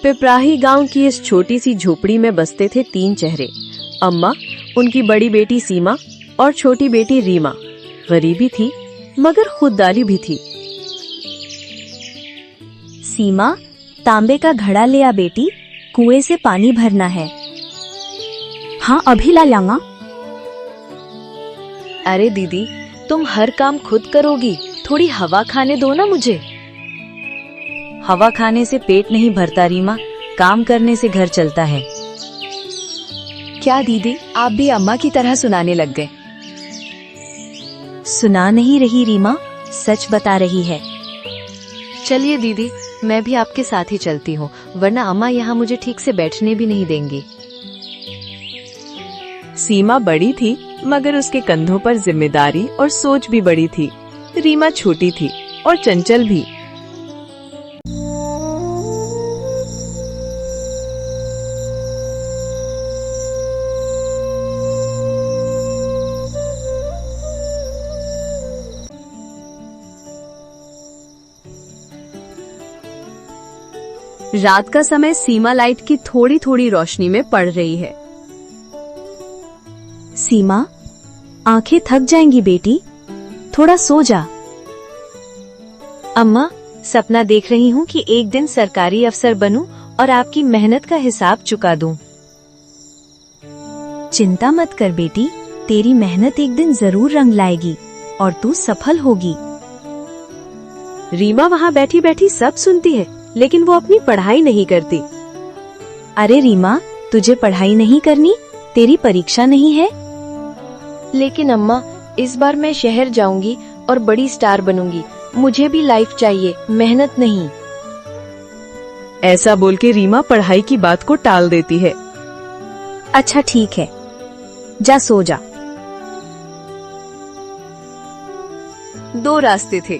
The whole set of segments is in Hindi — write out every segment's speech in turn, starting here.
पिपराही गांव की इस छोटी सी झोपड़ी में बसते थे 3 चेहरे। अम्मा, उनकी बड़ी बेटी सीमा और छोटी बेटी रीमा। गरीबी थी मगर खुददारी भी थी। सीमा, तांबे का घड़ा ले आ बेटी, कुएं से पानी भरना है। हाँ, अभी ला लाऊंगा। अरे दीदी, तुम हर काम खुद करोगी, थोड़ी हवा खाने दो ना मुझे। हवा खाने से पेट नहीं भरता रीमा, काम करने से घर चलता है। क्या दीदी, आप भी अम्मा की तरह सुनाने लग गए? सुना नहीं रही रीमा, सच बता रही है। चलिए दीदी, मैं भी आपके साथ ही चलती हूँ, वरना अम्मा यहाँ मुझे ठीक से बैठने भी नहीं देंगी। सीमा बड़ी थी मगर उसके कंधों पर जिम्मेदारी और सोच भी बड़ी थी। रीमा छोटी थी और चंचल भी। रात का समय सीमा लाइट की थोड़ी थोड़ी रोशनी में पड़ रही है। सीमा, आंखें थक जाएंगी बेटी, थोड़ा सो जा। अम्मा, सपना देख रही हूँ कि एक दिन सरकारी अफसर बनूं और आपकी मेहनत का हिसाब चुका दूं। चिंता मत कर बेटी, तेरी मेहनत एक दिन जरूर रंग लाएगी और तू सफल होगी। रीमा वहाँ बैठी बैठी सब सुनती है, लेकिन वो अपनी पढ़ाई नहीं करती। अरे रीमा, तुझे पढ़ाई नहीं करनी? तेरी परीक्षा नहीं है? लेकिन अम्मा, इस बार मैं शहर जाऊंगी और बड़ी स्टार बनूंगी। मुझे भी लाइफ चाहिए, मेहनत नहीं। ऐसा बोल के रीमा पढ़ाई की बात को टाल देती है। अच्छा ठीक है, जा सो जा। 2 रास्ते थे,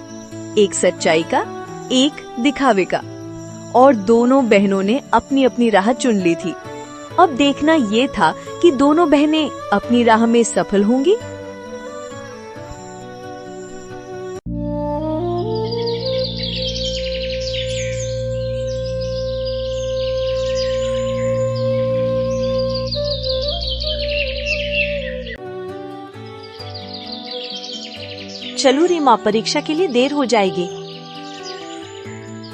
एक सच्चाई का, एक दिखावे का, और दोनों बहनों ने अपनी अपनी राह चुन ली थी। अब देखना ये था कि दोनों बहनें अपनी राह में सफल होंगी। चलो रीमा, परीक्षा के लिए देर हो जाएगी।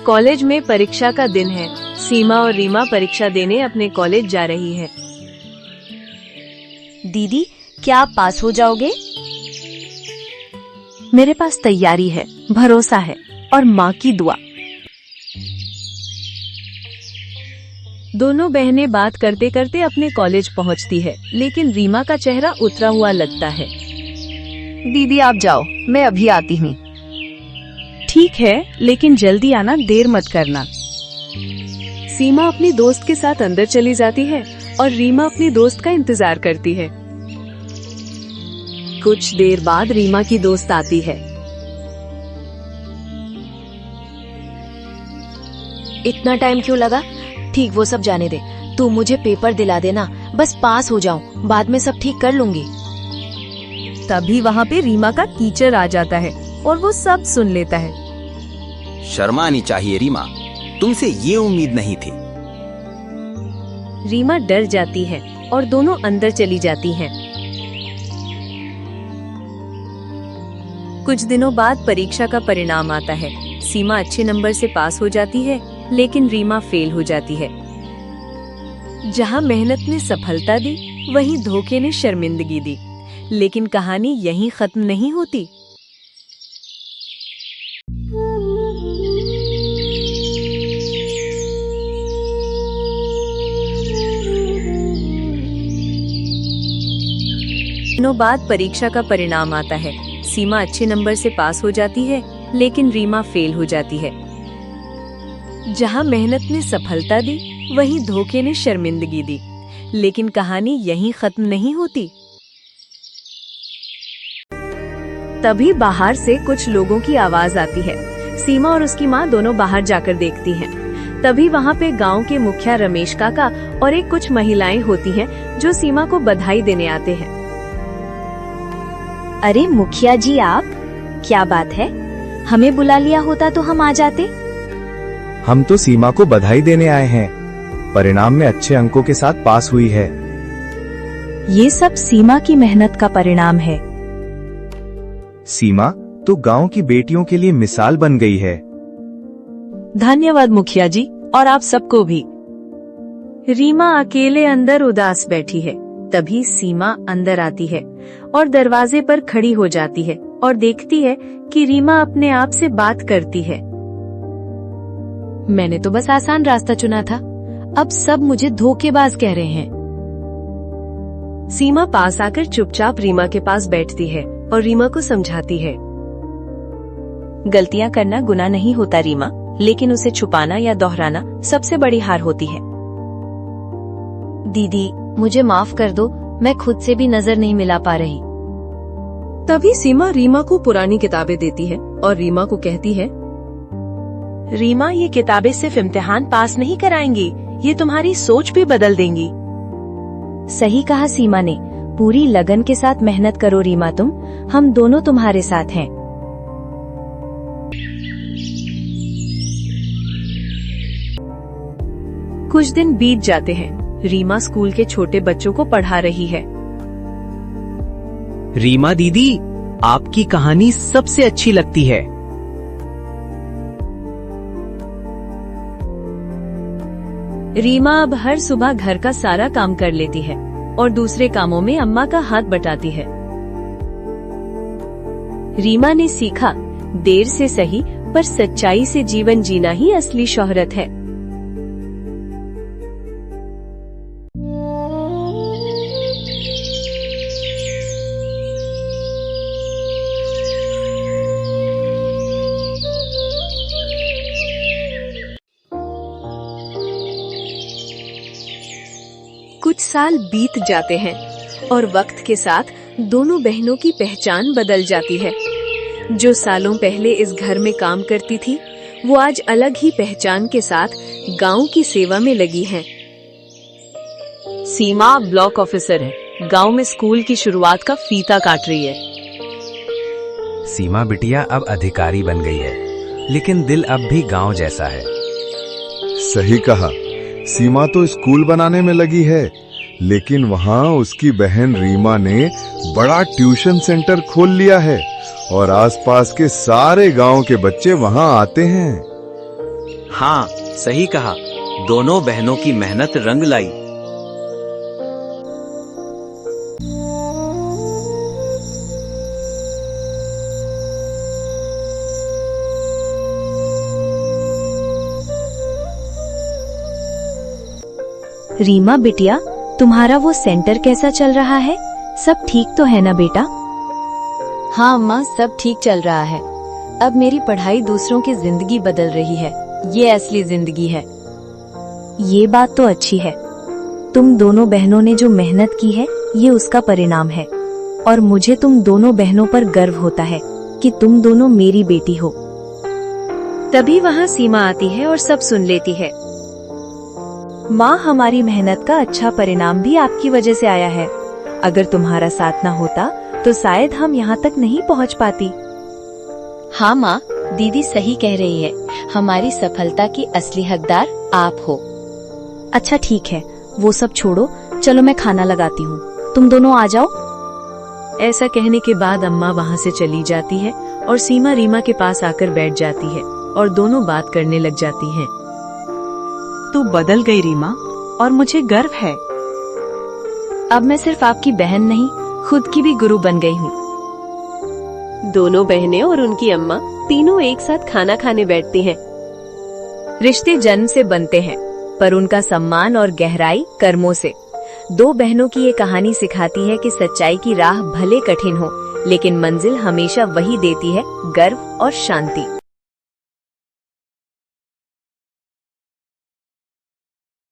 कॉलेज में परीक्षा का दिन है। सीमा और रीमा परीक्षा देने अपने कॉलेज जा रही है। दीदी, क्या आप पास हो जाओगे? मेरे पास तैयारी है, भरोसा है और माँ की दुआ। दोनों बहनें बात करते करते अपने कॉलेज पहुँचती है, लेकिन रीमा का चेहरा उतरा हुआ लगता है। दीदी आप जाओ, मैं अभी आती हूँ। ठीक है, लेकिन जल्दी आना, देर मत करना। सीमा अपनी दोस्त के साथ अंदर चली जाती है और रीमा अपनी दोस्त का इंतजार करती है। कुछ देर बाद रीमा की दोस्त आती है। इतना टाइम क्यों लगा? ठीक, वो सब जाने दे, तू मुझे पेपर दिला देना, बस पास हो जाऊं, बाद में सब ठीक कर लूंगी। तभी वहाँ पे रीमा का टीचर आ जाता है और वो सब सुन लेता है। शर्म आनी चाहिए रीमा, तुमसे ये उम्मीद नहीं थी। रीमा डर जाती है और दोनों अंदर चली जाती हैं। कुछ दिनों बाद परीक्षा का परिणाम आता है। सीमा अच्छे नंबर से पास हो जाती है, लेकिन रीमा फेल हो जाती है। जहाँ मेहनत ने सफलता दी, वहीं धोखे ने शर्मिंदगी दी। लेकिन कहानी यहीं खत्म नहीं होती। दिनों बाद परीक्षा का परिणाम आता है। सीमा अच्छे नंबर से पास हो जाती है, लेकिन रीमा फेल हो जाती है। जहाँ मेहनत ने सफलता दी, वहीं धोखे ने शर्मिंदगी दी। लेकिन कहानी यहीं खत्म नहीं होती। तभी बाहर से कुछ लोगों की आवाज आती है। सीमा और उसकी माँ दोनों बाहर जाकर देखती हैं। तभी वहाँ पे गांव के मुखिया रमेश काका और एक कुछ महिलाएं होती हैं जो सीमा को बधाई देने आते हैं। अरे मुखिया जी, आप, क्या बात है? हमें बुला लिया होता तो हम आ जाते। हम तो सीमा को बधाई देने आए हैं। परिणाम में अच्छे अंकों के साथ पास हुई है। ये सब सीमा की मेहनत का परिणाम है। सीमा तो गांव की बेटियों के लिए मिसाल बन गई है। धन्यवाद मुखिया जी, और आप सबको भी। रीमा अकेले अंदर उदास बैठी है। तभी सीमा अंदर आती है और दरवाजे पर खड़ी हो जाती है और देखती है कि रीमा अपने आप से बात करती है। मैंने तो बस आसान रास्ता चुना था, अब सब मुझे धोखेबाज कह रहे हैं। सीमा पास आकर चुपचाप रीमा के पास बैठती है और रीमा को समझाती है। गलतियां करना गुनाह नहीं होता रीमा, लेकिन उसे छुपाना या दोहराना सबसे बड़ी हार होती है। दीदी, मुझे माफ कर दो, मैं खुद से भी नजर नहीं मिला पा रही। तभी सीमा रीमा को पुरानी किताबें देती है और रीमा को कहती है, रीमा, ये किताबें सिर्फ इम्तिहान पास नहीं कराएंगी, ये तुम्हारी सोच भी बदल देंगी। सही कहा सीमा ने, पूरी लगन के साथ मेहनत करो रीमा तुम, हम दोनों तुम्हारे साथ हैं। कुछ दिन बीत जाते हैं। रीमा स्कूल के छोटे बच्चों को पढ़ा रही है। रीमा दीदी, आपकी कहानी सबसे अच्छी लगती है। रीमा अब हर सुबह घर का सारा काम कर लेती है और दूसरे कामों में अम्मा का हाथ बटाती है। रीमा ने सीखा, देर से सही पर सच्चाई से जीवन जीना ही असली शोहरत है। कुछ साल बीत जाते हैं और वक्त के साथ दोनों बहनों की पहचान बदल जाती है। जो सालों पहले इस घर में काम करती थी, वो आज अलग ही पहचान के साथ गांव की सेवा में लगी हैं। सीमा ब्लॉक ऑफिसर है, गांव में स्कूल की शुरुआत का फीता काट रही है। सीमा बिटिया अब अधिकारी बन गई है, लेकिन दिल अब भी गांव जैसा है। सही कहा, सीमा तो स्कूल बनाने में लगी है, लेकिन वहाँ उसकी बहन रीमा ने बड़ा ट्यूशन सेंटर खोल लिया है और आसपास के सारे गांव के बच्चे वहाँ आते हैं। हाँ, सही कहा, दोनों बहनों की मेहनत रंग लाई। रीमा बिटिया, तुम्हारा वो सेंटर कैसा चल रहा है? सब ठीक तो है ना बेटा? हाँ अम्मा, सब ठीक चल रहा है। अब मेरी पढ़ाई दूसरों की जिंदगी बदल रही है, ये असली जिंदगी है। ये बात तो अच्छी है। तुम दोनों बहनों ने जो मेहनत की है, ये उसका परिणाम है। और मुझे तुम दोनों बहनों पर गर्व होता है कि तुम दोनों मेरी बेटी हो। तभी वहाँ सीमा आती है और सब सुन लेती है। माँ, हमारी मेहनत का अच्छा परिणाम भी आपकी वजह से आया है। अगर तुम्हारा साथ ना होता तो शायद हम यहाँ तक नहीं पहुँच पाती। हाँ माँ, दीदी सही कह रही है, हमारी सफलता की असली हकदार आप हो। अच्छा ठीक है, वो सब छोड़ो, चलो मैं खाना लगाती हूँ, तुम दोनों आ जाओ। ऐसा कहने के बाद अम्मा वहाँ से चली जाती है और सीमा रीमा के पास आकर बैठ जाती है और दोनों बात करने लग जाती हैं। तू बदल गई रीमा, और मुझे गर्व है। अब मैं सिर्फ आपकी बहन नहीं, खुद की भी गुरु बन गई हूँ। दोनों बहनें और उनकी अम्मा तीनों एक साथ खाना खाने बैठती हैं। रिश्ते जन्म से बनते हैं, पर उनका सम्मान और गहराई कर्मों से। दो बहनों की ये कहानी सिखाती है कि सच्चाई की राह भले कठिन हो, लेकिन मंजिल हमेशा वही देती है, गर्व और शांति।